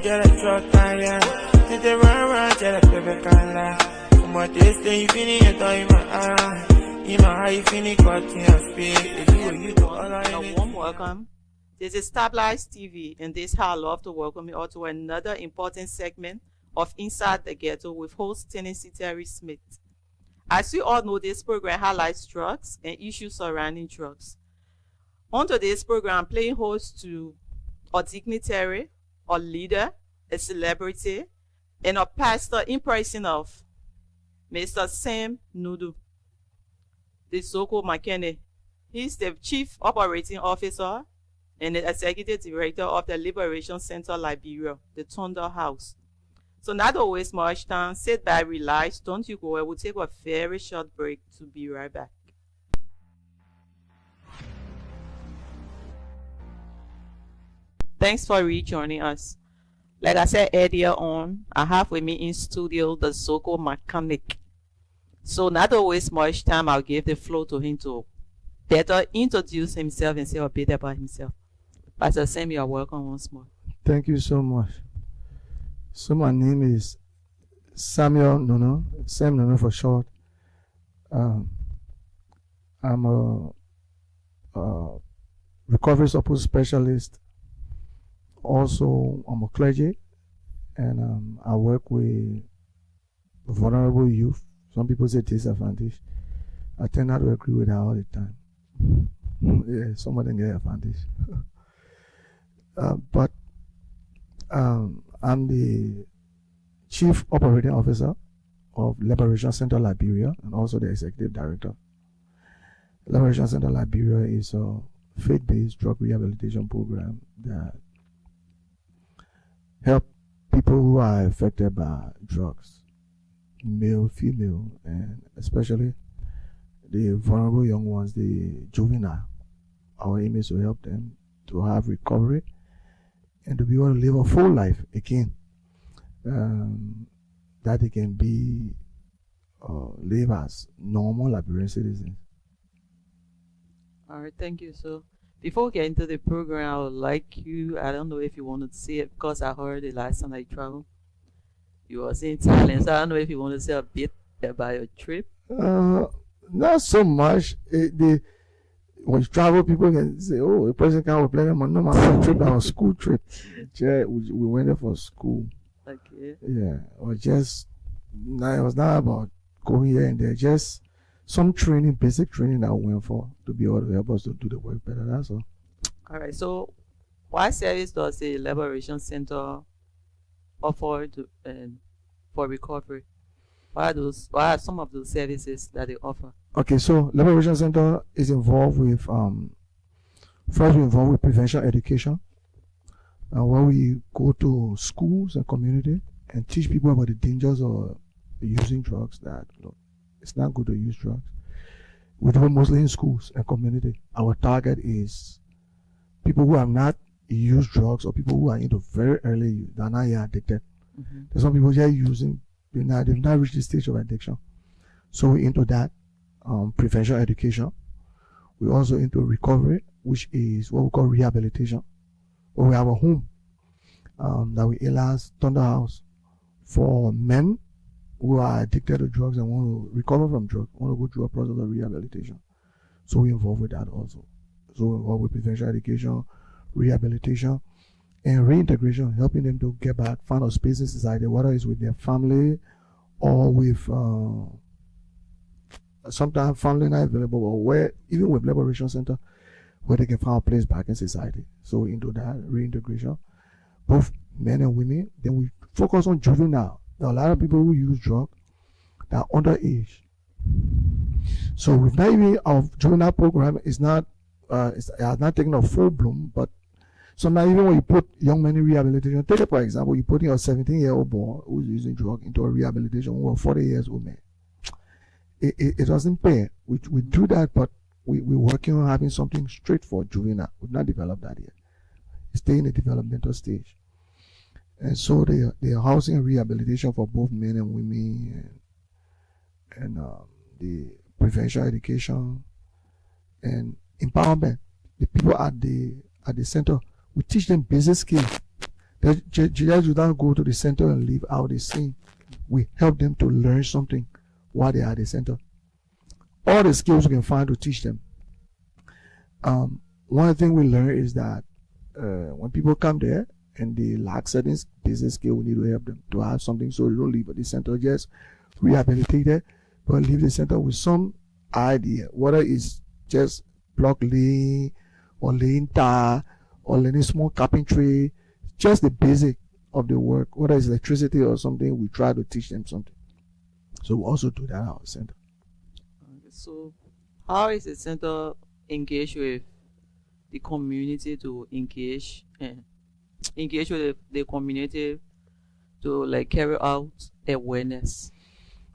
get a truck, yeah. Did they run, get a baby can lie. But this day you finish it all in my eye. You know how you finish cut in your speed. You do all I A warm welcome. This is Stabilized TV, and this is how I love to welcome you all to another important segment of Inside the Ghetto with host Tennessi Smith. As you all know, this program highlights drugs and issues surrounding drugs. On today's program, I'm playing host to a dignitary, a leader, a celebrity, and a pastor in person of Mr. Sam Nunoo, the so-called McKinney. He's the Chief Operating Officer and the Executive Director of the Liberation Center Liberia, the Thunder House. So not to waste much time, sit back, relax, don't you go. We'll take a very short break to be right back. Thanks for rejoining us. Like I said earlier on, I have with me in studio the so-called mechanic. So not to waste much time, I'll give the floor to him to better introduce himself and say a bit about himself. Pastor Sam, you are welcome once more. Thank you so much. So my name is Samuel Nunoo, Sam Nunoo for short. I'm a recovery support specialist. Also, I'm a clergy, and I work with vulnerable youth. Some people say disadvantage. I tend not to agree with that all the time. Yeah, some of them get advantage. But I'm the Chief Operating Officer of Liberation Center Liberia and also the Executive Director. Liberation Center Liberia is a faith-based drug rehabilitation program that help people who are affected by drugs, male, female, and especially the vulnerable young ones, the juvenile. Our aim is to help them to have recovery and to be able to live a full life again, that they can be live as normal Liberian citizens. All right, thank you. So before we get into the program, I would like you, I don't know if you want to say it because I heard the last time I traveled, you were in Thailand, so I don't know if you want to say a bit about your trip. Not so much. When you travel, people can say, oh, a person can't play them. No, my trip, our school trip. Yeah, we went there for school. Okay. Yeah, or just, it was not about going here and there, just some training, basic training that we went for to be able to help us to do the work better. That's all. All right. So, what service does the Liberation Center offer for recovery? What are some of those services that they offer? Okay, so Liberation Center is involved with first we're involved with prevention education, where we go to schools and community and teach people about the dangers of using drugs. That it's not good to use drugs. We do it mostly in schools and community. Our target is people who have not used drugs or people who are into very early, they're not yet addicted. Mm-hmm. There's some people just using, they've not reached the stage of addiction. So we're into that, prevention education. We're also into recovery, which is what we call rehabilitation, where we have a home that we alias Thunder House for men who are addicted to drugs and want to recover from drugs, want to go through a process of rehabilitation. So we're involved with that also. So we're involved with prevention education, rehabilitation, and reintegration, helping them to get back, find a space in society, whether it's with their family or with sometimes family not available, or where even with Liberation Center, where they can find a place back in society. So into that reintegration, both men and women. Then we focus on juvenile. There are a lot of people who use drugs that are underage. So we've not even, our juvenile program is not has not taken a full bloom, but sometimes even when you put young men in rehabilitation, take it for example, you put in a 17-year-old boy who's using drugs into a rehabilitation or a 40 years old man. It doesn't pay. We do that, but we're working on having something straight for juvenile. We've not developed that yet. It's still in the developmental stage. And so they are housing and rehabilitation for both men and women, and the prevention education and empowerment. The people at the center, we teach them basic skills Just do not go to the center and leave out the scene. We help them to learn something while they are at the center. All the skills we can find to teach them. One thing we learn is that when people come there and they lack certain basic skill, we need to help them to have something so they don't leave at the center just rehabilitated, but leave the center with some idea, whether it's just block laying or laying tar or learning small carpentry, just the basic of the work, whether it's electricity or something, we try to teach them something. So we also do that at our center. So how is the center engaged with the community to engage with the community to like carry out awareness?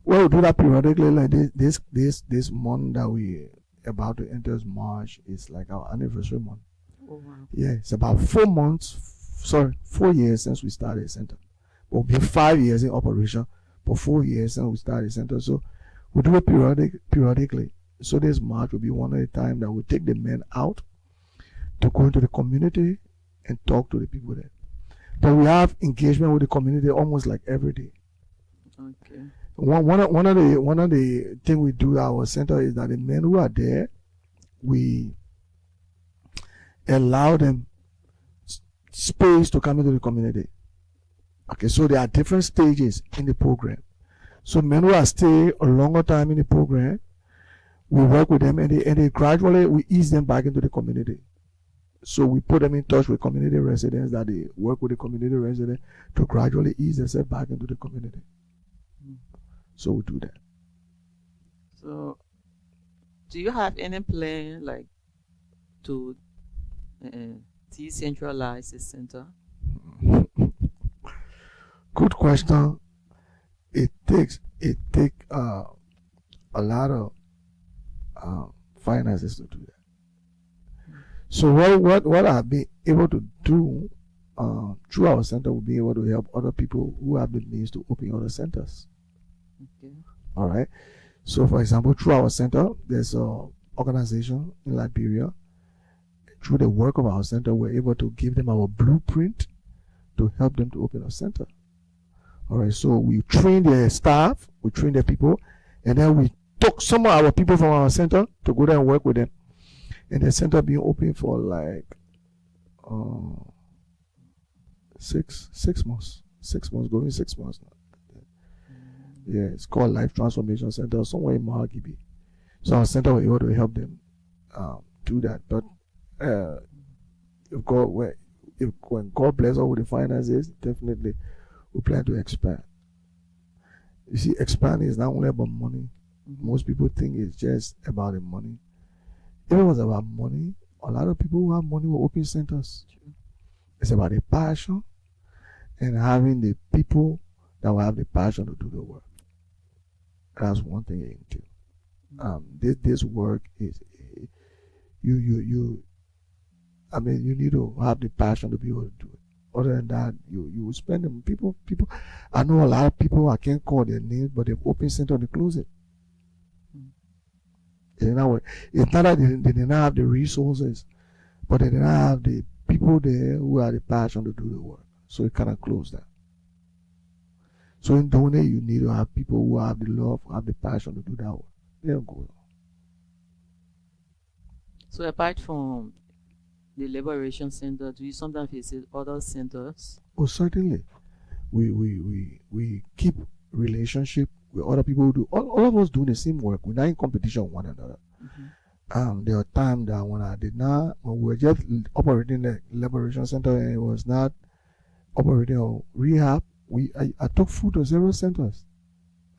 Well, we do that periodically. Like this month that we about to enter March is like our anniversary month. Oh wow! Yeah, it's about 4 years since we started the center. Well, been 5 years in operation, but 4 years since we started the center. So we do it periodically. So this March will be one of the time that we take the men out to go into the community and talk to the people there. But we have engagement with the community almost like every day. Okay. One of the things we do at our center is that the men who are there, we allow them space to come into the community. Okay, so there are different stages in the program. So men who are staying a longer time in the program, we work with them and they gradually we ease them back into the community. So we put them in touch with community residents that they work with the community residents to gradually ease themselves back into the community. So we do that. So do you have any plan like to decentralize the center? Good question. It takes a lot of finances to do that. So what I've been able to do through our center will be able to help other people who have the means to open other centers. Okay. All right. So for example, through our center, there's an organization in Liberia. Through the work of our center, we're able to give them our blueprint to help them to open a center. All right. So we train their staff, we train their people, and then we took some of our people from our center to go there and work with them. And the center being open for like 6 months. 6 months, going 6 months now. Yeah, it's called Life Transformation Center somewhere in Mahagibi. So our center was able to help them do that. But when God bless us with the finances, definitely we plan to expand. You see, expanding is not only about money. Most people think it's just about the money. If it was about money, a lot of people who have money will open centers. It's about the passion and having the people that will have the passion to do the work. That's one thing you can do. This work is you need to have the passion to be able to do it. Other than that, you will spend them. People. I know a lot of people. I can't call their names, but they've opened center and they close it. It's not that they did not have the resources, but they did not have the people there who have the passion to do the work. So it kind of closed that. So in doing it, you need to have people who have the love, have the passion to do that work. They'll go. So apart from the Liberation Center, do you sometimes visit other centers? Oh, certainly. We keep relationship with other people who do. All of us do the same work. We're not in competition with one another. There are times that when we were just operating the Liberation Center and it was not operating a rehab, I took food to several centers.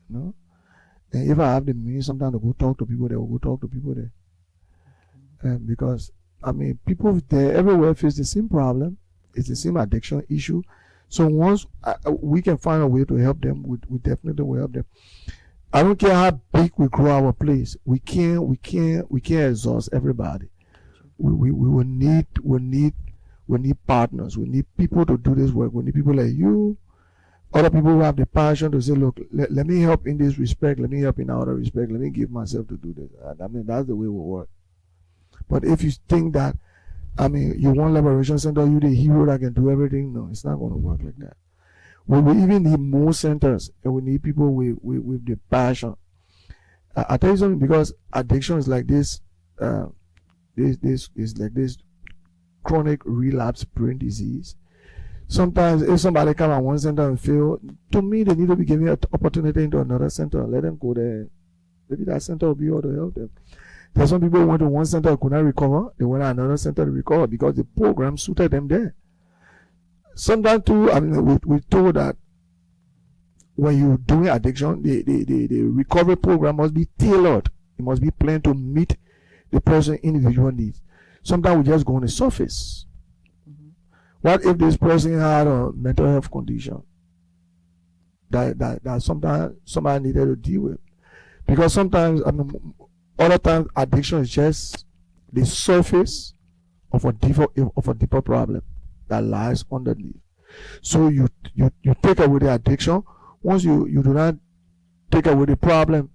You know? And if I have the means sometimes to go talk to people there, we'll go talk to people there. Because people there everywhere face the same problem. It's the same addiction issue. So once we can find a way to help them, we definitely will help them. I don't care how big we grow our place. We can't exhaust everybody. We will need partners. We need people to do this work. We need people like you, other people who have the passion to say, look, let me help in this respect. Let me help in other respect. Let me give myself to do this. That's the way we work. But if you think that I mean, you want liberation center, you the hero that can do everything. No, it's not going to work like that. We even need more centers, and we need people with the passion. I tell you something, because addiction is like this. This is like this chronic relapse brain disease. Sometimes if somebody come at one center and fail, to me they need to be given an opportunity into another center. Let them go there. Maybe that center will be able to help them. There's some people who went to one center and could not recover. They went to another center to recover because the program suited them there. Sometimes too, I mean, we told that when you're doing addiction, the recovery program must be tailored. It must be planned to meet the person's individual needs. Sometimes we just go on the surface. What if this person had a mental health condition that sometimes somebody needed to deal with? Because sometimes, I mean, other times, addiction is just the surface of a deeper problem that lies underneath. So you take away the addiction. Once you do not take away the problem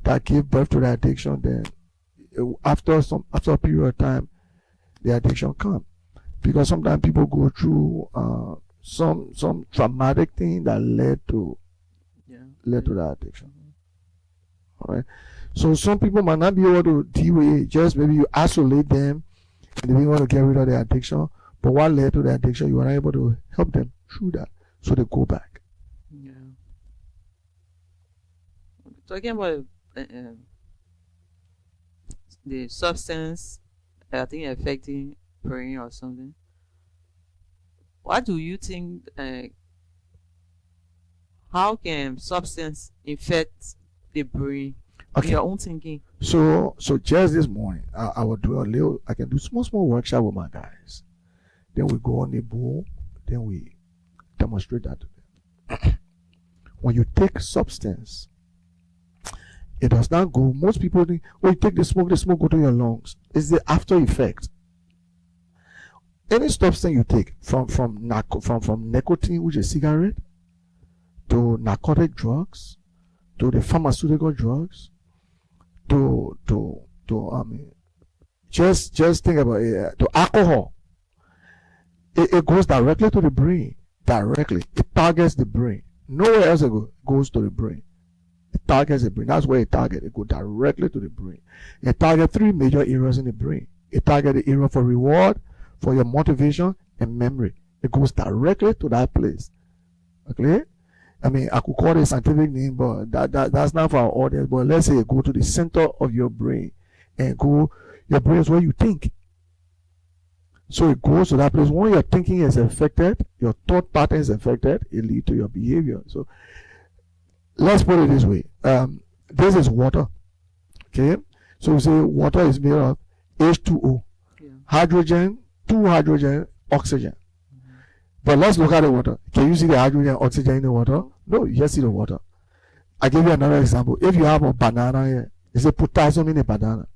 that gave birth to the addiction, then after a period of time, the addiction comes. Because sometimes people go through some traumatic thing that led to the addiction. All right. So some people might not be able to deal with it. Just maybe you isolate them and they want to get rid of the addiction. But what led to the addiction, you are not able to help them through that, so they go back. Yeah. Talking about the substance, I think affecting brain or something. What do you think? How can substance affect the brain? Okay. Your own thinking. So just this morning, I will do I can do small workshop with my guys. Then we go on the board, then we demonstrate that to them. When you take substance, it does not go. Most people think, oh, you take the smoke go to your lungs. It's the after effect. Any substance you take, from nicotine, which is cigarette, to narcotic drugs, to the pharmaceutical drugs, just think about it, to alcohol. It goes directly to the brain. Directly. It targets the brain. Nowhere else it goes to the brain. It targets the brain. That's where it targets. It goes directly to the brain. It targets 3 major areas in the brain. It targets the area for reward, for your motivation, and memory. It goes directly to that place. Okay? I mean, I could call it a scientific name, but that's not for our audience. But let's say you go to the center of your brain, and your brain is where you think. So it goes to that place. When your thinking is affected, your thought pattern is affected, it leads to your behavior. So let's put it this way. This is water. Okay? So we say water is made of H2O. Yeah. Hydrogen, 2 hydrogen, oxygen. But let's look at the water. Can you see the hydrogen and oxygen in the water? No, you just see the water. I give you another example. If you have a banana here, it's a potassium in a banana.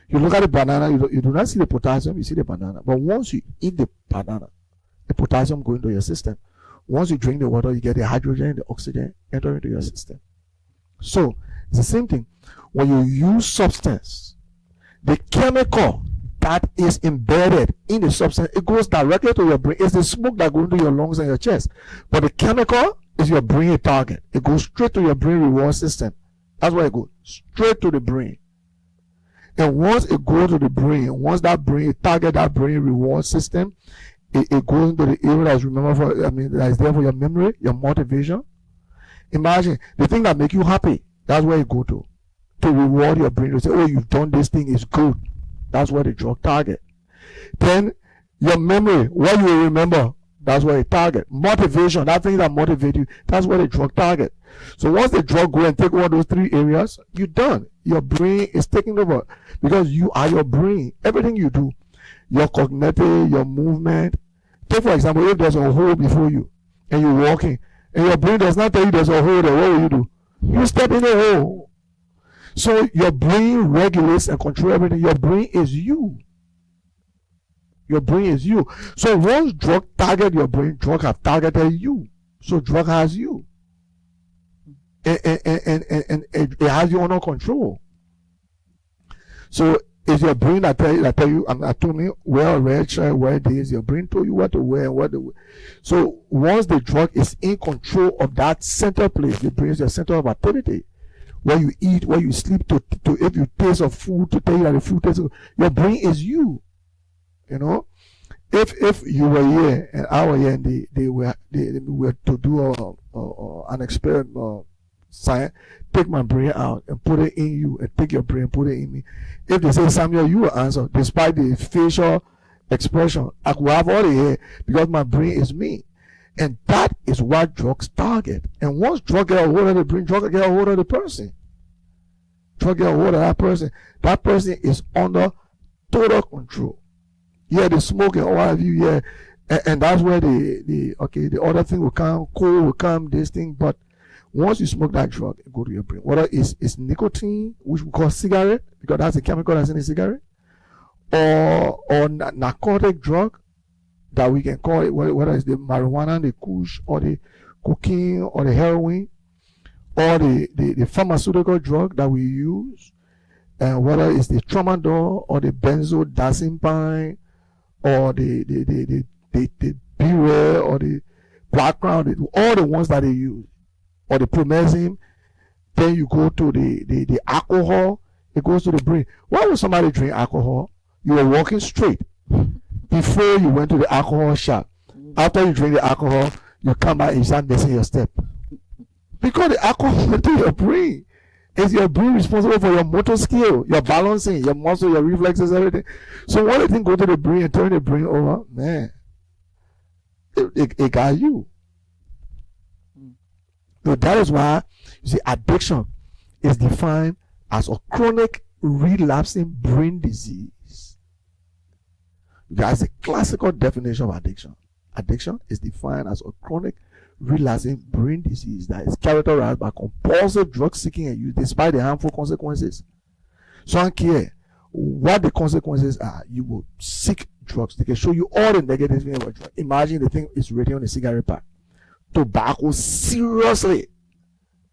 You look at the banana, you do not see the potassium, you see the banana. But once you eat the banana, the potassium goes into your system. Once you drink the water, you get the hydrogen, the oxygen enter into your system. So it's the same thing. When you use substance, the chemical that is embedded in the substance, it goes directly to your brain. It's the smoke that goes into your lungs and your chest. But the chemical is your brain target. It goes straight to your brain reward system. That's where it goes. Straight to the brain. And once it goes to the brain, once that brain target that brain reward system, it goes into the area that is there for your memory, your motivation. Imagine the thing that make you happy. That's where it go to reward your brain. To say, oh, you've done this thing, is good. That's where the drug target. Then your memory, what you remember, that's where it target. Motivation, that thing that motivates you, that's where the drug target. So once the drug go and take one of those 3 areas, you're done. Your brain is taking over because you are your brain. Everything you do, your cognitive, your movement. Take for example, if there's a hole before you and you're walking and your brain does not tell you there's a hole there, what will you do? You step in the hole. So your brain regulates and controls everything. Your brain is you. Your brain is you. So once drug target your brain, drug have targeted you. So drug has you. And it has you under control. So It's your brain that tell you, I told me, wear a red shirt, wear this. Your brain told you what to wear and what to wear. So once the drug is in control of that center place, the brain is your center of activity. Where you eat, where you sleep, to if you taste of food, to tell you that the food tastes. Your brain is you. You know, if you were here and I were here and they were to do an experiment, science, take my brain out and put it in you, and take your brain, put it in me. If they say, Samuel, you will answer, despite the facial expression, I could have all the hair because my brain is me. And that is what drugs target. And once drug get a hold of the brain, drug get a hold of the person. Drug get a hold of that person is under total control. Yeah, the smoking, all of you, yeah. And that's where the other thing will come, cold will come, this thing, but once you smoke that drug, it go to your brain. Whether it's nicotine, which we call cigarette, because that's a chemical that's in a cigarette, or narcotic drug that we can call it, whether it's the marijuana, the kush, or the cocaine, or the heroin, or the pharmaceutical drug that we use, and whether it's the tramadol or the benzodiazepine, or the Beware, or the background, all the ones that they use, or the promazine. Then you go to the alcohol, it goes to the brain. Why would somebody drink alcohol? You were walking straight before you went to the alcohol shop. After you drink the alcohol, you come back and you start messing your step. Because the alcohol went to your brain. It's your brain responsible for your motor skill, your balancing, your muscle, your reflexes, everything. So when the thing go to the brain and turn the brain over, man, it got you. So that is why, you see, addiction is defined as a chronic relapsing brain disease. That's a classical definition of addiction. Addiction is defined as a chronic relapsing brain disease that is characterized by compulsive drug seeking and use despite the harmful consequences. So I don't care what the consequences are, you will seek drugs. They can show you all the negative things about drugs. Imagine the thing is written on a cigarette pack. Tobacco seriously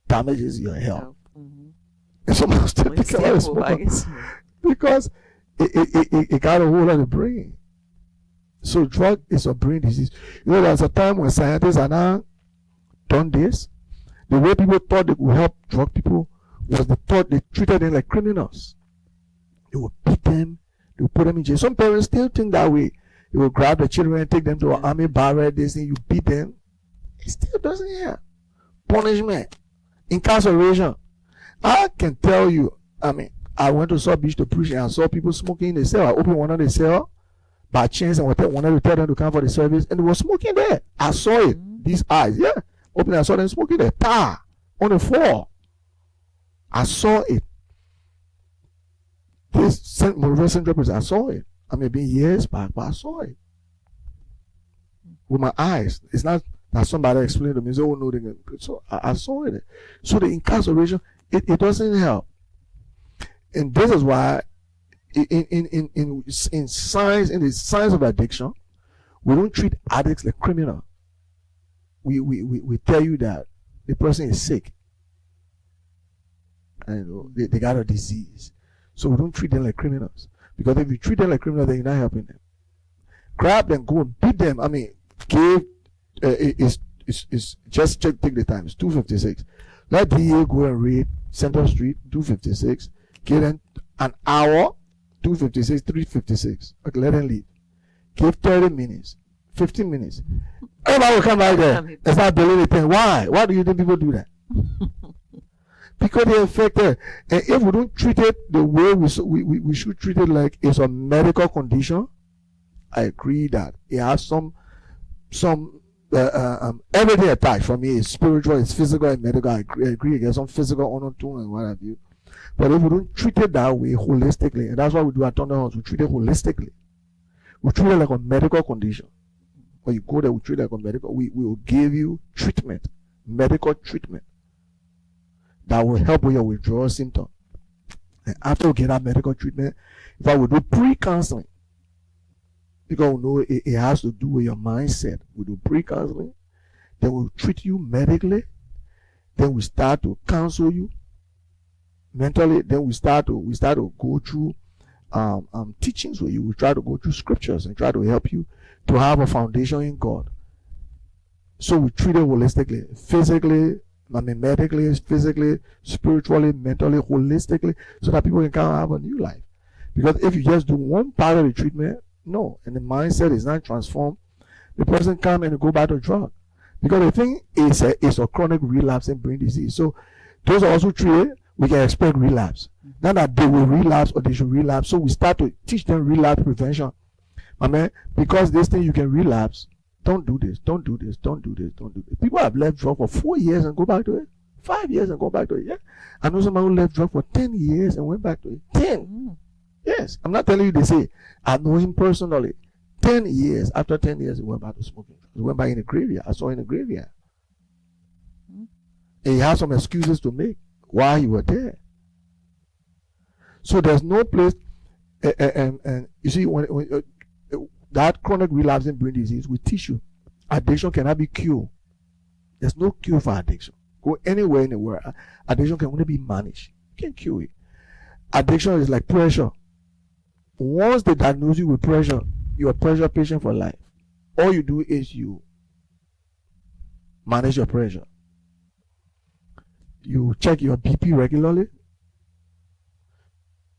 damages your health. And someone still thinking about smoking because it got a hold of the brain. So drug is a brain disease. You know, there's a time when scientists are now done this. The way people thought they would help drug people was they thought they treated them like criminals. They would beat them, they would put them in jail. Some parents still think that way. They will grab the children and take them to an army barrack. They say you beat them. It still doesn't help. Punishment, incarceration. I can tell you, I mean, I went to South Beach to preach and I saw people smoking in the cell. I opened one of the cell by chance and wanted to tell them to come for the service, and they were smoking there. I saw it. These eyes, yeah. Open, I saw them smoking there. Tar on the floor. I saw it. This St. Central, I saw it. I mean, been years back, but I saw it with my eyes. It's not that somebody explained to me. So, no, so I saw it. So the incarceration, it doesn't help, and this is why in science, in the science of addiction, we don't treat addicts like criminals. We tell you that the person is sick and they got a disease. So we don't treat them like criminals. Because if you treat them like criminals, then you're not helping them. Grab them, go and beat them. I mean, is just take the time. It's 2:56. Let DA go and read Center Street, 2:56. Give them an hour, 2:56, 3:56. Okay, let them leave. Give 30 minutes, 15 minutes. Everybody will come right there and start believing things. Why? Why do you think people do that? Because they're affected. And if we don't treat it the way we should treat it, like it's a medical condition, I agree that it has some everything attached. For me, it's spiritual, it's physical, and medical. I agree. There's some physical honor too and what have you. But if we don't treat it that way holistically, and that's why we do at Thunder House, we treat it holistically. We treat it like a medical condition. When you go there, we treat it like a medical. We will give you treatment, medical treatment, that will help with your withdrawal symptom. And after we get that medical treatment, if I will do pre-counseling, because we know it has to do with your mindset. We do pre-counseling, then we'll treat you medically, then we start to counsel you mentally, then we start to go through teachings with you. We try to go through scriptures and try to help you to have a foundation in God. So we treat it holistically, physically, medically, physically, spiritually, mentally, holistically, so that people can come and have a new life. Because if you just do one part of the treatment, no, and the mindset is not transformed, the person come and go back to drug. Because the thing is a chronic relapse in brain disease. So those are also treated, we can expect relapse. Not that they will relapse or they should relapse. So we start to teach them relapse prevention. My man, because this thing you can relapse, don't do this, don't do this, don't do this, don't do this. People have left drug for 4 years and go back to it. 5 years and go back to it. Yeah. I know somebody who left drug for 10 years and went back to it. 10. Yes. I'm not telling you they say. I know him personally. 10 years. After 10 years, he went back to smoking. He went back in the graveyard. I saw him in the graveyard. And he had some excuses to make while he was there. So there's no place, and you see, when that chronic relapsing brain disease, we teach you, addiction cannot be cured. There's no cure for addiction. Go anywhere in the world, addiction can only be managed. You can't cure it. Addiction is like pressure. Once they diagnose you with pressure, you're a pressure patient for life. All you do is you manage your pressure. You check your BP regularly.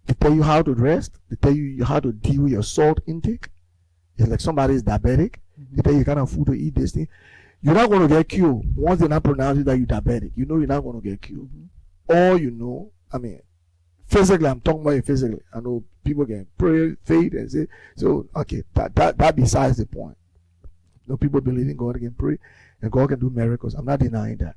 They tell you how to rest. They tell you how to deal with your salt intake. It's like somebody is diabetic. They tell you kind of food to eat, this thing. You're not going to get cured once they not pronounce it that you're diabetic. You know you're not going to get cured. All you know, I mean, physically, I'm talking about it physically. I know people can pray, faith, and say, so, okay, that besides the point. You know, people believe in God can pray, and God can do miracles. I'm not denying that.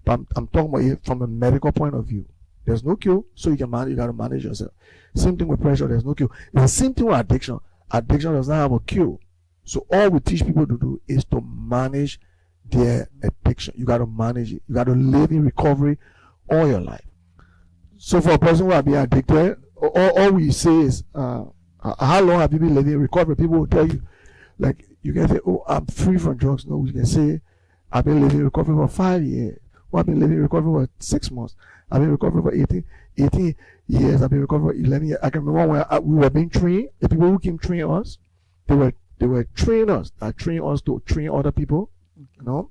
But I'm talking about it from a medical point of view. There's no cure, so you got to manage yourself. Same thing with pressure, there's no cure. It's the same thing with addiction. Addiction does not have a cure. So all we teach people to do is to manage their addiction. You got to manage it. You got to live in recovery all your life. So for a person who has been addicted, all we say is, how long have you been living in recovery? People will tell you, like, you can say, oh, I'm free from drugs. No, you can say, I've been living in recovery for 5 years. Or I've been living in recovery for 6 months. I've been in recovery for 18 years. I've been in recovery for 11 years. I can remember when we were being trained. The people who came train us, they were trainers that train us to train other people, you know.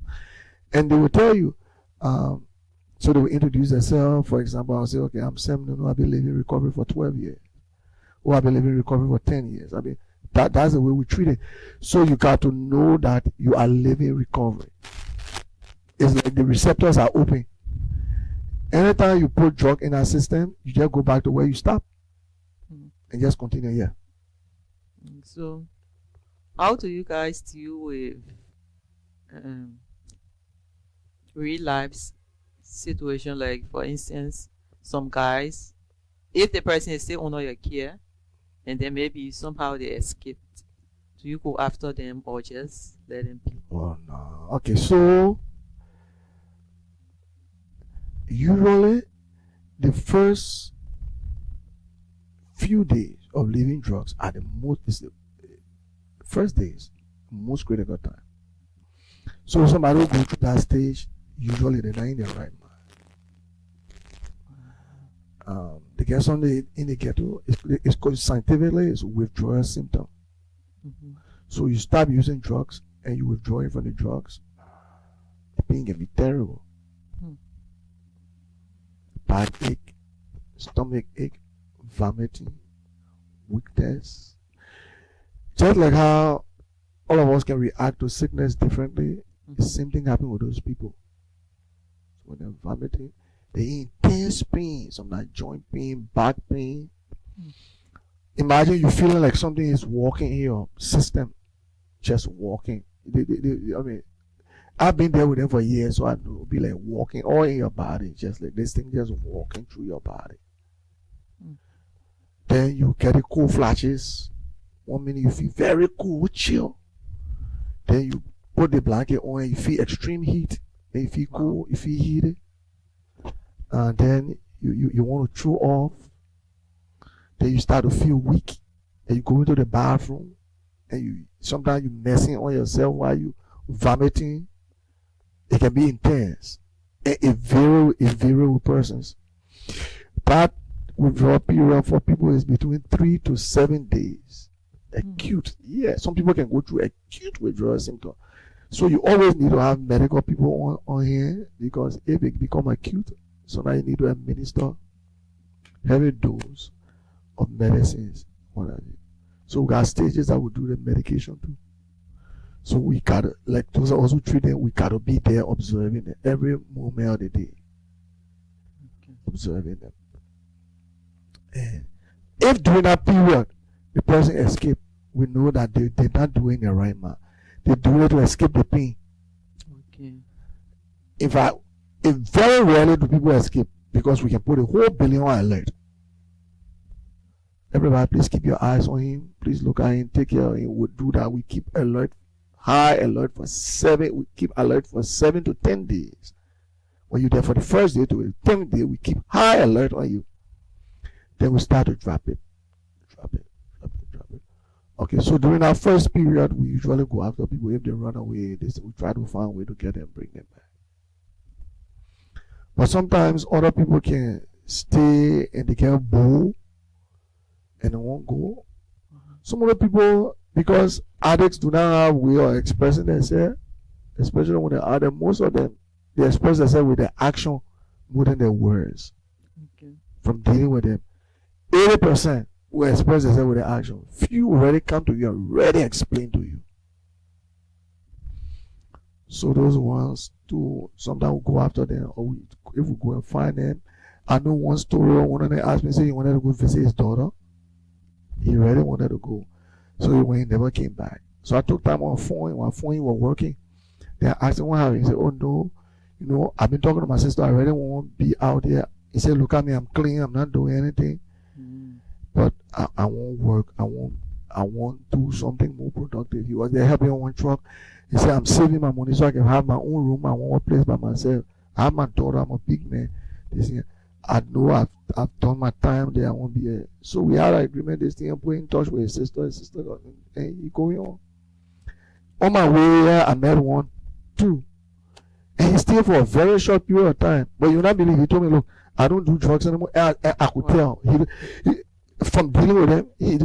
And they will tell you, so they will introduce themselves. For example, I'll say, okay, I'm Sam Nunoo. I've been living in recovery for 12 years. Or I've been living in recovery for 10 years. I mean, that's the way we treat it. So you got to know that you are living in recovery. It's like the receptors are open. Anytime you put drug in our system, you just go back to where you stop and just continue here. So, how do you guys deal with real life situation? Like, for instance, some guys, if the person is still under your care, and then maybe somehow they escaped, do you go after them or just let them be? Oh no. Okay, so usually the first few days of leaving drugs are the first days, most critical time. So somebody who goes through that stage, usually they're not in their right mind. They get something in the ghetto. It's called scientifically it's withdrawal symptom. So you stop using drugs and you withdraw from the drugs. The pain can be terrible. Backache, stomach ache, vomiting, weakness. Just like how all of us can react to sickness differently, the same thing happens with those people. When they're vomiting, they intense pain, some like joint pain, back pain. Imagine you feeling like something is walking in your system, just walking. I mean, I've been there with them for years, so I know it'll be like walking all in your body, just like this thing just walking through your body. Then you get the cold flashes. 1 minute you feel very cool, chill. Then you put the blanket on and you feel extreme heat. Then you feel cool, you feel heated. And then you want to throw off. Then you start to feel weak. And you go into the bathroom and sometimes you're messing on yourself while you vomiting. It can be intense. It varies with persons. But withdrawal period for people is between 3 to 7 days. Acute. Yeah, some people can go through acute withdrawal symptoms. So you always need to have medical people on here, because if it become acute, so now you need to administer heavy dose of medicines. So we got stages that will do the medication too. So we gotta, like those are also treating, we gotta be there observing them every moment of the day. Observing them. And if during that period the person escaped, we know that they're not doing the right man. They're doing it to escape the pain. Okay. If very rarely do people escape, because we can put a whole billion on alert. Everybody, please keep your eyes on him. Please look at him. Take care of him. We'll do that. We keep alert, high alert for 7. We keep alert for 7 to 10 days. When you're there for the first day to the 10th day, we keep high alert on you. Then we start to drop it. Okay, so during our first period, we usually go after people. If they run away, we try to find a way to get them, bring them back. But sometimes other people can stay and they get bored and they won't go. Some other people, because addicts do not have way of expressing themselves, especially when they're addict, most of them, they express themselves with their action more than their words. Okay. From dealing with them, 80% will express themselves with their action. Few already come to you and already explain to you. So those ones too, sometimes we go after them, or if we go and find them. I know one story, one of them asked me, say he wanted to go visit his daughter. He really wanted to go. So he went, he never came back. So I took time on phone, when phone he was working. Then I asked him what happened. He said, oh no, I've been talking to my sister, I really won't be out there. He said, look at me, I'm clean, I'm not doing anything. But I won't work, I won't do something more productive. He was there helping on one truck. He said, I'm saving my money so I can have my own room, my own place by myself. I have my daughter, I'm a big man. This thing, I know I've done my time there, I won't be here. So we had an agreement, this thing, and put in touch with his sister, and he going on. On my way here, I met one, too. And he stayed for a very short period of time. But you not believe, he told me, look, I don't do drugs anymore. I could tell. He, from dealing with them, he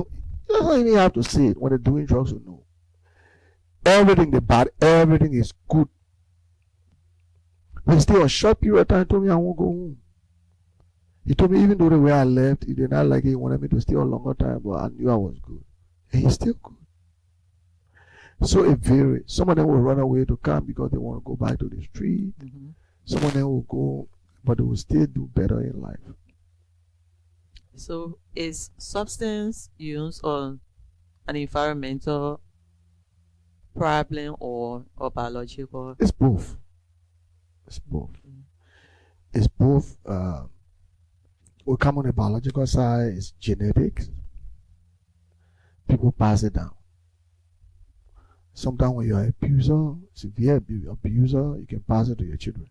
doesn't even have to say it when they're doing drugs or no. Everything they bad, everything is good. But he stayed a short period of time, told me I won't go home. He told me even though the way I left, he did not like it, he wanted me to stay a longer time, but I knew I was good. And he's still good. So it varies. Some of them will run away to come because they want to go back to the street. Some of them will go, but they will still do better in life. So is substance use an environmental problem or biological? It's both. It's both. It's both. We come on the biological side, it's genetics. People pass it down. Sometimes when you're an abuser, severe abuser, you can pass it to your children.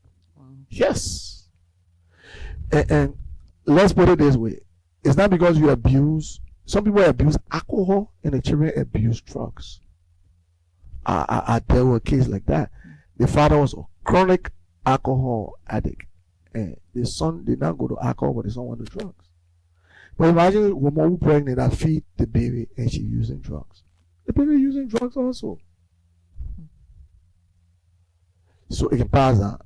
Yes. And let's put it this way. It's not because you abuse. Some people abuse alcohol and the children abuse drugs. I dealt with a case like that. The father was a chronic alcohol addict. And the son did not go to alcohol, but the son went to drugs. But imagine a woman who's pregnant that feed the baby and she using drugs. The baby using drugs also. So it can pass down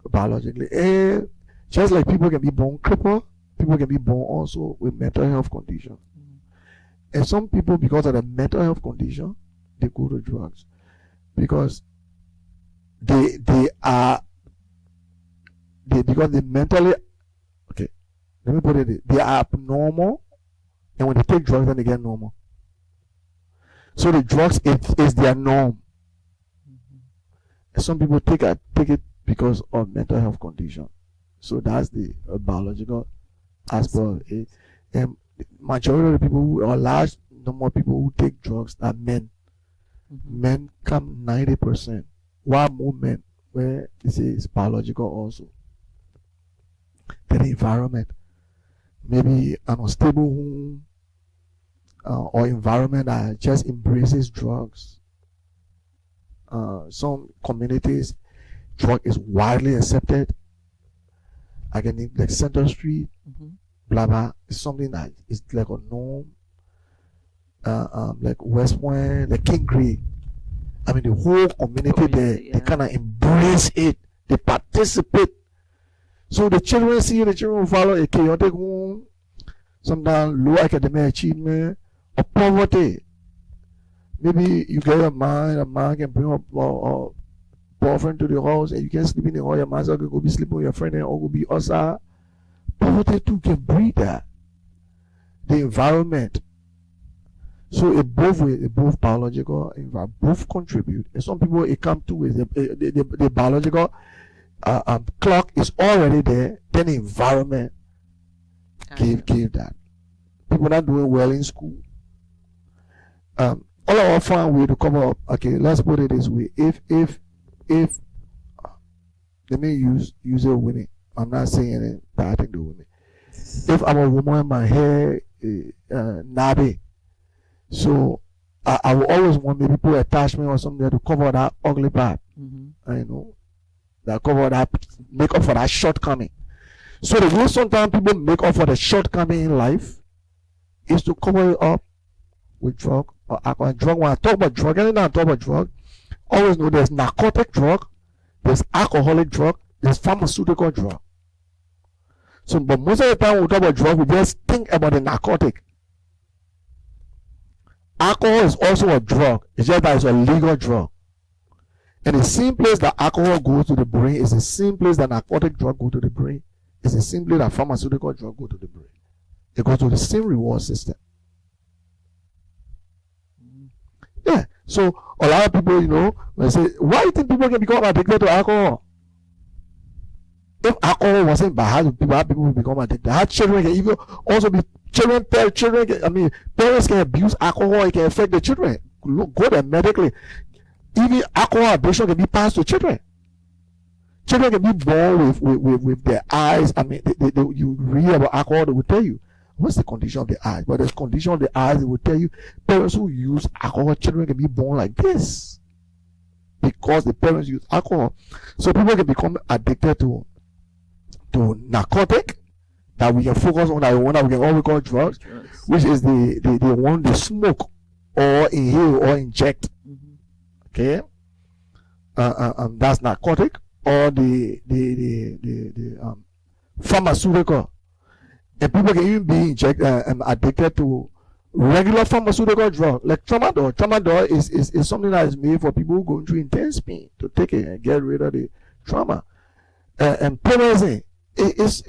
biologically. And just like people can be born crippled, people can be born also with mental health condition. And some people, because of the mental health condition, they go to drugs. Because because they mentally, okay, let me put it, they are abnormal, and when they take drugs, then they get normal. So the drugs is their norm. And some people take it because of mental health condition. So that's the biological aspect of it. And majority of the people or large number of people who take drugs are men. Men come 90%. While more men, where this is biological also. Then the environment, maybe an unstable home or environment that just embraces drugs. Some communities, drug is widely accepted. I can name like Center Street, blah blah. It's something that is like a norm. Like West Point, like King Gray. I mean, the whole community there, they kind of embrace it. They participate. So the children see, the children follow a chaotic home, sometimes low academic achievement, or poverty. Maybe you get a man can bring up a boyfriend to the house and you can sleep in the hall, your man can go be sleeping with your friend and all go be outside. Poverty too can breed that. The environment. So it both biological, both contribute. And some people it come to with the biological clock is already there. Then the environment gave that. People not doing well in school. All our find way to cover up. Okay, let's put it this way. If let me use it with me. I'm not saying it bad thing to do with me. If I'm a woman, my hair nabby. So I will always want maybe put attachment or something to cover that ugly part. I know that cover that, make up for that shortcoming. So the way sometimes people make up for the shortcoming in life is to cover it up with drug or alcohol. Drug. When I talk about drug, anytime I talk about drug, always know there's narcotic drug, there's alcoholic drug, there's pharmaceutical drug. So, but most of the time we talk about drug, we just think about the narcotic. Alcohol is also a drug. It's just that it's a legal drug. And the same place that alcohol goes to the brain is the same place that narcotic drug goes to the brain. It's the same place that pharmaceutical drug goes to the brain. It goes to the same reward system. Yeah. So a lot of people, when they say, why do you think people can become addicted to alcohol? If alcohol wasn't bad, how people will become addicted? How children can even also be parents can abuse alcohol, it can affect the children. Go there medically. Even alcohol addiction can be passed to children. Children can be born with their eyes. I mean, you read about alcohol, they will tell you what's the condition of the eyes. But the condition of the eyes, they will tell you parents who use alcohol, children can be born like this because the parents use alcohol. So people can become addicted to narcotic that we can focus on, that one that we can always call drugs, which is the one they smoke or inhale or inject. Okay, that's narcotic, or the pharmaceutical. And people can even be addicted to regular pharmaceutical drug like tramadol. Tramadol is something that is made for people who go through intense pain to take it and get rid of the trauma. And Promazine is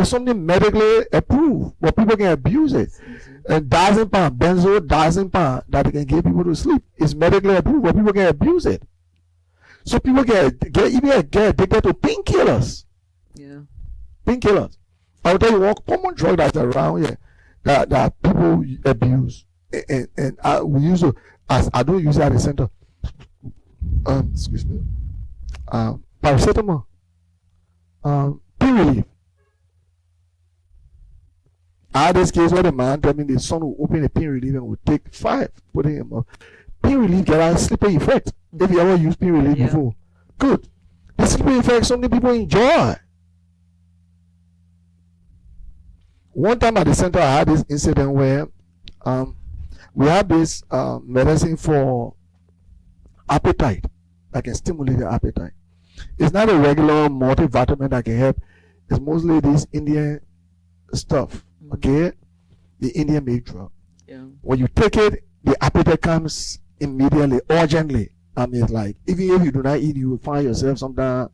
something medically approved, but people can abuse it. And diazepam, benzodiazepam that they can give people to sleep is medically approved, but people can abuse it. So people get addicted to painkillers. Yeah. Painkillers. I'll tell you one common drug that's around here that people abuse. And we use it as I don't use it at the center. Excuse me. Paracetamol. Pain relief. I had this case where the man told me the son will open a pain relief and will take 5, putting him up. Pain relief get a sleeping effect. If you ever use pain relief before, good. The sleeping effect is something people enjoy. One time at the center, I had this incident where we have this medicine for appetite that can stimulate the appetite. It's not a regular multivitamin that can help. It's mostly this Indian stuff. Okay, the Indian made drug. Yeah. When you take it, the appetite comes immediately, urgently. I mean, it's like even if you do not eat, you will find yourself sometimes.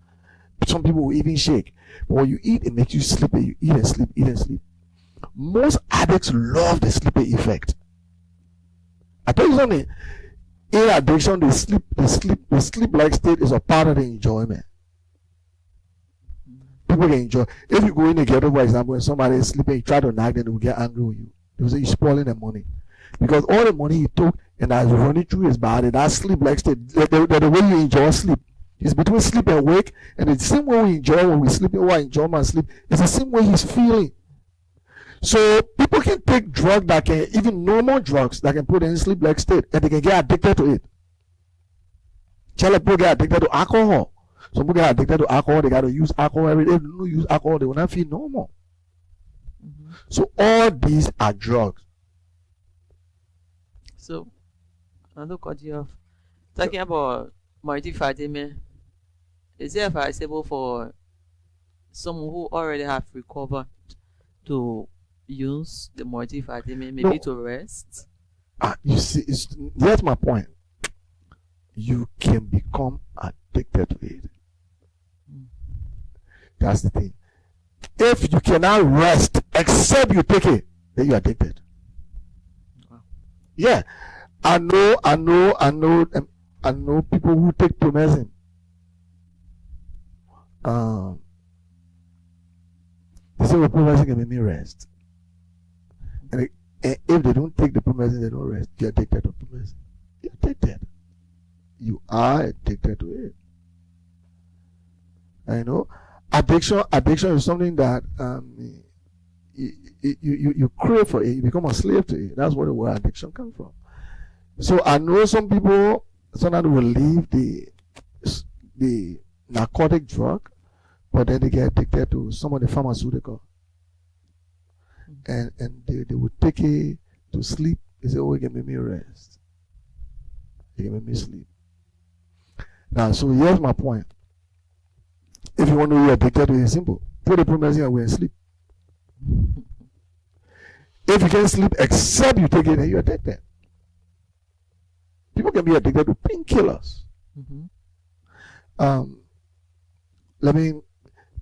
Some people will even shake. But when you eat, it makes you sleepy. You eat and sleep, eat and sleep. Most addicts love the sleepy effect. I tell you something. In addiction, the sleep-like state is a part of the enjoyment. People can enjoy. If you go in a ghetto, for example, and somebody is sleeping, you try to nag them, they will get angry with you. They will say you're spoiling their money. Because all the money he took and that's running through his body, that sleep-like state, the way you enjoy sleep, is between sleep and wake, and the same way we enjoy when we sleep, or enjoy my sleep, it's the same way he's feeling. So people can take drugs that can, even normal drugs that can put in sleep-like state, and they can get addicted to it. Child people get addicted to alcohol. Some people get addicted to alcohol, they got to use alcohol every day. If they don't use alcohol, they will not feel normal. So all these are drugs. So, I don't cut you off. Talking about multivitamin, is it advisable for someone who already have recovered to use the multivitamin, maybe No. to rest? You see, that's my point. You can become addicted to it. That's the thing. If you cannot rest except you take it, then you're addicted. Wow. Yeah, I know people who take promethazine. They say, well, promethazine can make me rest. And if they don't take the promethazine, they don't rest. You're addicted to promethazine. You're addicted. You are addicted to it. I know. Addiction is something that you crave for it. You become a slave to it. That's where the word addiction comes from. So I know some people sometimes will leave the narcotic drug, but then they get addicted to some of the pharmaceutical, and they would take it to sleep. They say, "Oh, it can make me rest. It can make me sleep." Now, so here's my point. If you want to be addicted to it, it's simple. Put the promethazine away and sleep. If you can't sleep except you take it, then you're addicted. People can be addicted to painkillers.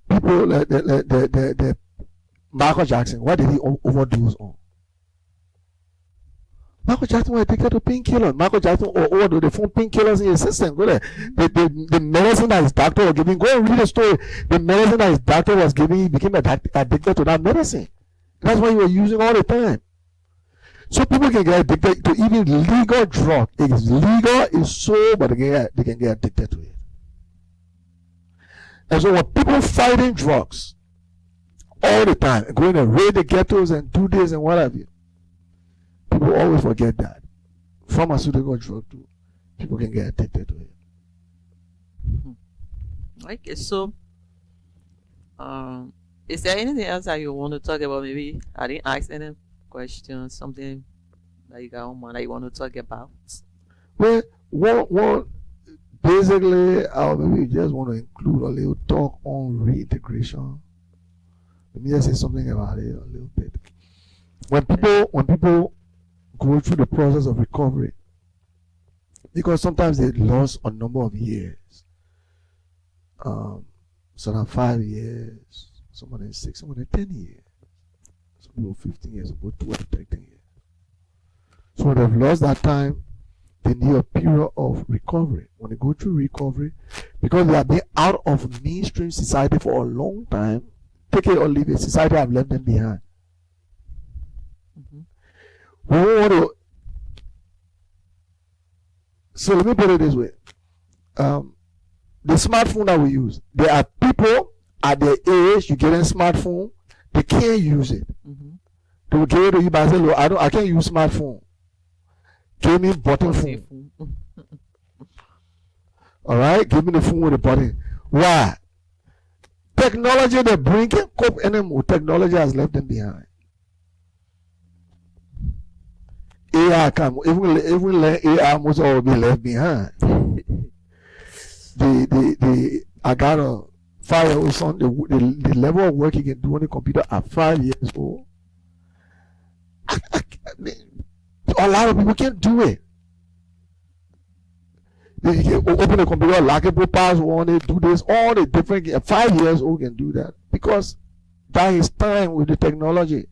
People like the Michael Jackson. What did he overdose on? Michael Jackson was addicted to painkillers. Michael Jackson overdosed. They found painkillers in his system. Go there. The medicine that his doctor was giving. Go and read the story. The medicine that his doctor was giving, he became addicted to that medicine. That's why he was using all the time. So people can get addicted to even legal drug. It is legal, it's so, but they can get addicted to it. And so when people fighting drugs all the time, going to raid the ghettos and do this and what have you, people always forget that. Pharmaceutical drug too. People can get addicted to it. Okay, so is there anything else that you want to talk about? Maybe I didn't ask any questions, something that you got on mind that you want to talk about? Well, one basically, I maybe just want to include a little talk on reintegration. Let me just say something about it a little bit. When people go through the process of recovery, because sometimes they lost a number of years, some 5 years, someone in 6, someone in 10 years, some people 15 years, about 12, 13 years. So when they've lost that time, they need a period of recovery. When they go through recovery, because they have been out of mainstream society for a long time, take it or leave it, society have left them behind. We want to. So let me put it this way: the smartphone that we use, there are people at their age, you get a smartphone, they can't use it. They will give it to you by saying, "Look, I can't use smartphone. Give me button phone." All right, give me the phone with the button. Why? Technology they bring can't cope anymore. Technology has left them behind. AI can even AI must all be left behind. I got a 5-year-old son. The level of work he can do on the computer at 5 years old. A lot of people can't do it. They can open the computer, lockable password on it, do this, all the different. 5 years old can do that because that is time with the technology.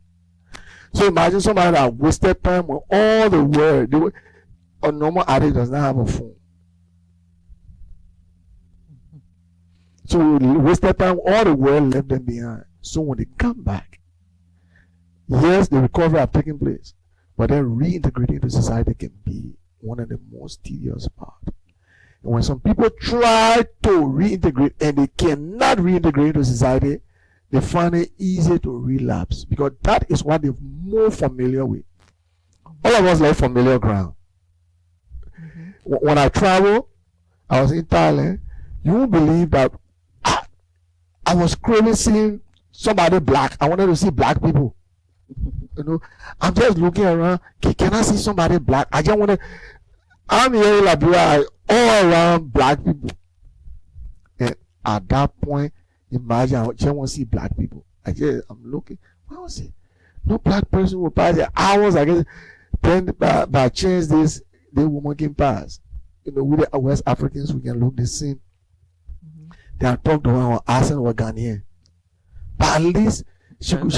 So imagine somebody that wasted time on all the world. A normal addict does not have a phone. So wasted time, all the world left them behind. So when they come back, yes, the recovery have taken place, but then reintegrating into society can be one of the most tedious parts. And when some people try to reintegrate and they cannot reintegrate into society, they find it easy to relapse because that is what they're more familiar with. All of us like familiar ground. When I travel, I was in Thailand, you won't believe that I was craving seeing somebody black. I wanted to see black people. You know, I'm just looking around. Can I see somebody black? I just want to. I'm here in Liberia, all around black people. And at that point, imagine I just want to see black people. I'm looking. Where was it? No black person will pass there. Hours, I guess. Then by chance, the woman can pass. You know, with the West Africans, we can look the same. They are talk to one accent or Ghanaian. But at least she could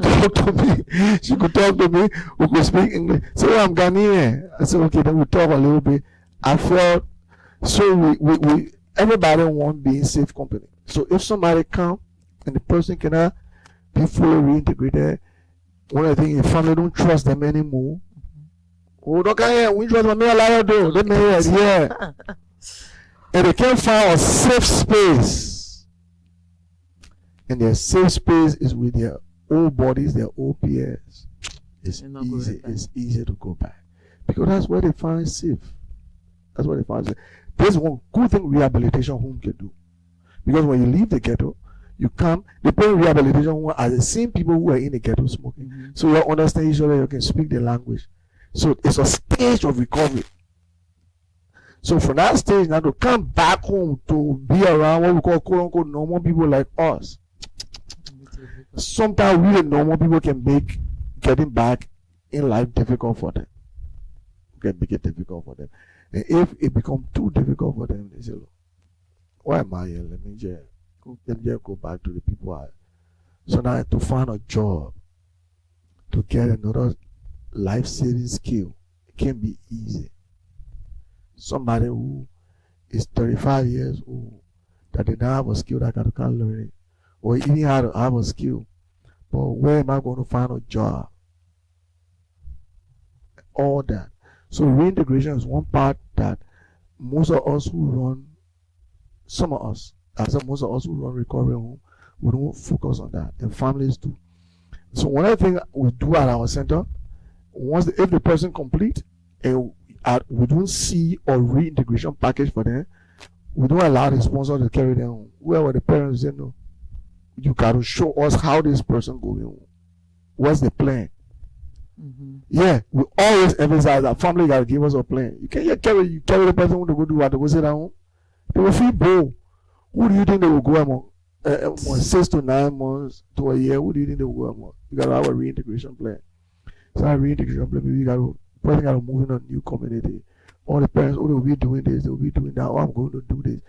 talk to me. She could talk to me. We could speak English. So I'm Ghanaian. I said, okay, then we talk a little bit. I felt so we everybody want being safe company. So if somebody come and the person cannot be fully reintegrated, one of the things, your family don't trust them anymore. Oh, don't care. We trust me a lot though. Let me hear it. Yeah. And they can't find a safe space. And their safe space is with their old bodies, their old peers. It's easy. It's easy to go back. Because that's where they find safe. That's what they find safe. There's one good thing rehabilitation home can do. Because when you leave the ghetto, you come, they put rehabilitation home as the same people who are in the ghetto smoking. So you understand each other, you can speak the language. So it's a stage of recovery. So from that stage now to come back home to be around what we call quote unquote normal people like us. Sometimes really normal people can make getting back in life difficult for them. Can make it difficult for them. And if it becomes too difficult for them, they say, look, why am I here? Let me just go back to the people I. So now to find a job, to get another life-saving skill, it can be easy. Somebody who is 35 years old that did not have a skill that can't learn it, or even have a skill, but where am I going to find a job? All that. So reintegration is one part that most of us who run, most of us who run recovery home, we don't focus on that, and families do. So one of the things we do at our center, if the person complete, and we don't see a reintegration package for them, we don't allow the sponsor to carry them home. Whoever the parents say, no, you got to show us how this person going home. What's the plan? Yeah, we always emphasize that family got to give us a plan. You can't carry the person who to go do what to go sit down. They will feel bold. Who do you think they will go among? 6 to 9 months to a year. Who do you think they will go among? You got to have a reintegration plan. So that reintegration plan, maybe you got to move in a new community. All the parents, oh, they will be doing this, they will be doing that. Oh, I'm going to do this.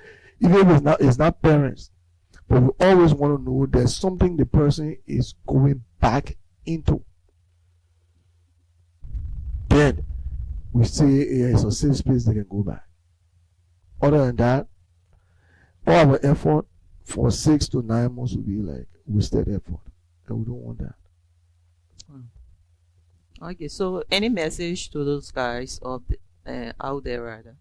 Even if it's not parents, but we always want to know there's something the person is going back into. Then we say it's a safe space they can go back. Other than that, all our effort for 6 to 9 months will be like wasted effort, and we don't want that. Okay, so any message to those guys out there, rather?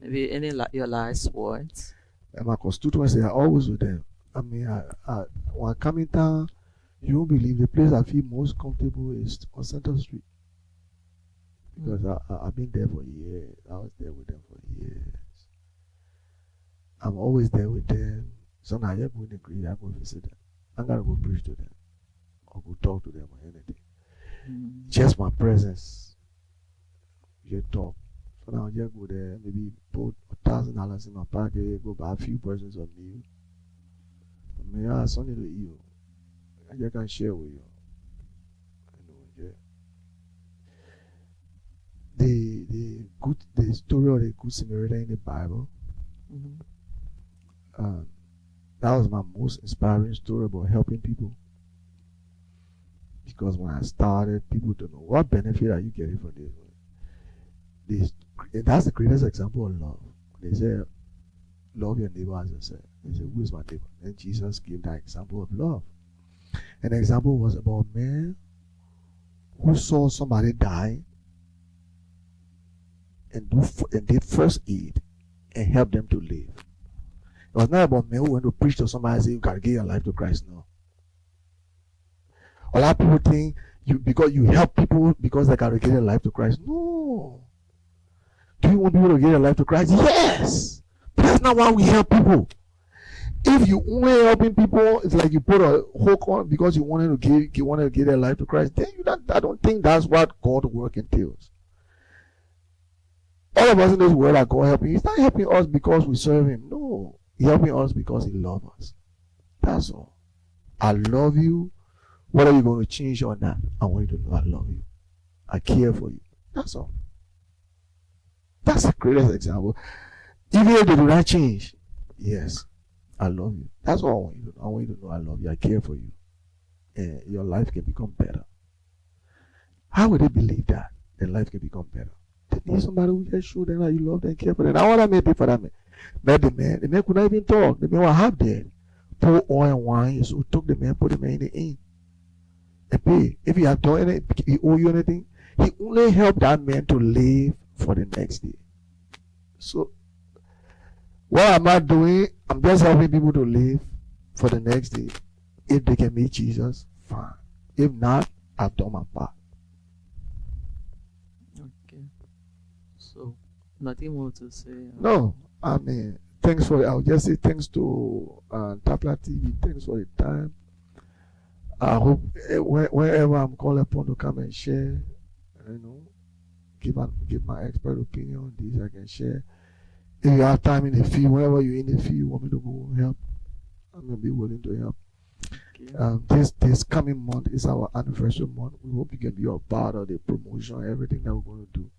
Maybe any your last words? And my constituency are always with them. I mean, when I come in town, you won't believe the place I feel most comfortable is on Center Street. Because I've been there for years. I was there with them for years. I'm always there with them. Sometimes I go in the green, I go visit them. I gotta go preach to them or go talk to them or anything. Just my presence. You talk. So now I just go there, maybe put $1,000 in my pocket, go buy a few persons of meal. I mean, I have something to eat. I just can share with you. The story of the Good Samaritan in the Bible. That was my most inspiring story about helping people. Because when I started, people don't know what benefit are you getting from this. That's the greatest example of love. They say, love your neighbor as yourself. They say, who is my neighbor? And Jesus gave that example of love. An example was about a man who saw somebody die and did first aid and help them to live. It was not about men who went to preach to somebody and say, you got to give your life to Christ. No. A lot of people think because you help people because they got to give their life to Christ. No. Do you want people to give their life to Christ? Yes. But that's not why we help people. If you only helping people, it's like you put a hook on because you wanted to give their life to Christ. Then I don't think that's what God work entails. All of us in this world are God helping. He's not helping us because we serve Him. No, He's helping us because He loves us. That's all. I love you. Whether you're going to change or not, I want you to know I love you. I care for you. That's all. That's the greatest example. Even if they do not change, yes, I love you. That's all I want you to know. I want you to know I love you. I care for you. And your life can become better. How would they believe that? Their life can become better. They need somebody who just show them that you love them and care for them. Now what I made for that man. Met the man could not even talk. The man was half dead. Pour oil and wine. So took the man, put the man in the inn. And pay. If he had done anything, he owe you anything, he only helped that man to live for the next day. So what am I doing? I'm just helping people to live for the next day. If they can meet Jesus, fine. If not, I've done my part. Okay. So nothing more to say. No, I mean, thanks for. I'll just say thanks to Tapla TV. Thanks for the time. I hope wherever I'm called upon to come and share, give my expert opinion on this, I can share. If you have time in the field, whenever you're in the field, you want me to go help, I'm gonna be willing to help. Okay. This coming month is our anniversary month. We hope you can be a part of the promotion, everything that we're going to do.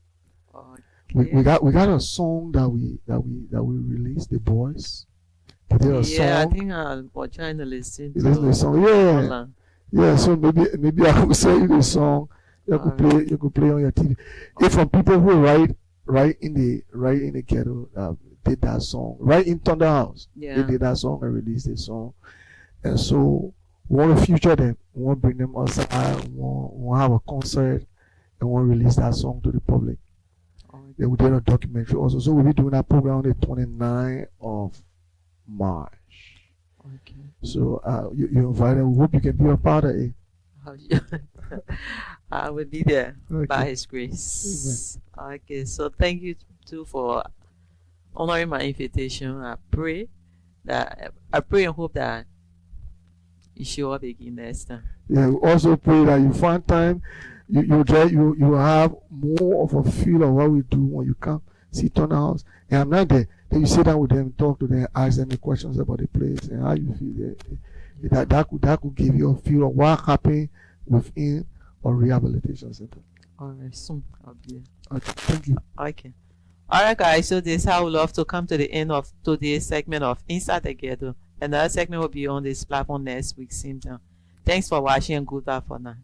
Okay. We got a song that we released, the boys. They did a song. I think I'll try to listen to the song. Yeah. Yeah, so maybe I will send you the song. You could play on your TV. If from people who right in the ghetto did that song, right in Thunder House, they did that song and released the song, and so we want to feature them. We want to bring them outside. We want to have a concert, and we want to release that song to the public. Then we did a documentary also. So we'll be doing that program on the 29th of March. Okay. So you invited. We hope you can be a part of it. I will be there by His grace. Amen. Okay. So thank you too for honoring my invitation. I pray and hope that you show up again next time. Yeah. We also pray that you find time. You have more of a feel of what we do when you come see Thunder House. And I'm not there. Then you sit down with them, talk to them, ask them the questions about the place and how you feel. That could give you a feel of what happened within a rehabilitation center. All right, soon I'll be there. Okay, thank you. Okay. All right, guys. So this is how we love to come to the end of today's segment of Inside the Ghetto. Another segment will be on this platform next week, same time. Thanks for watching and goodbye for now.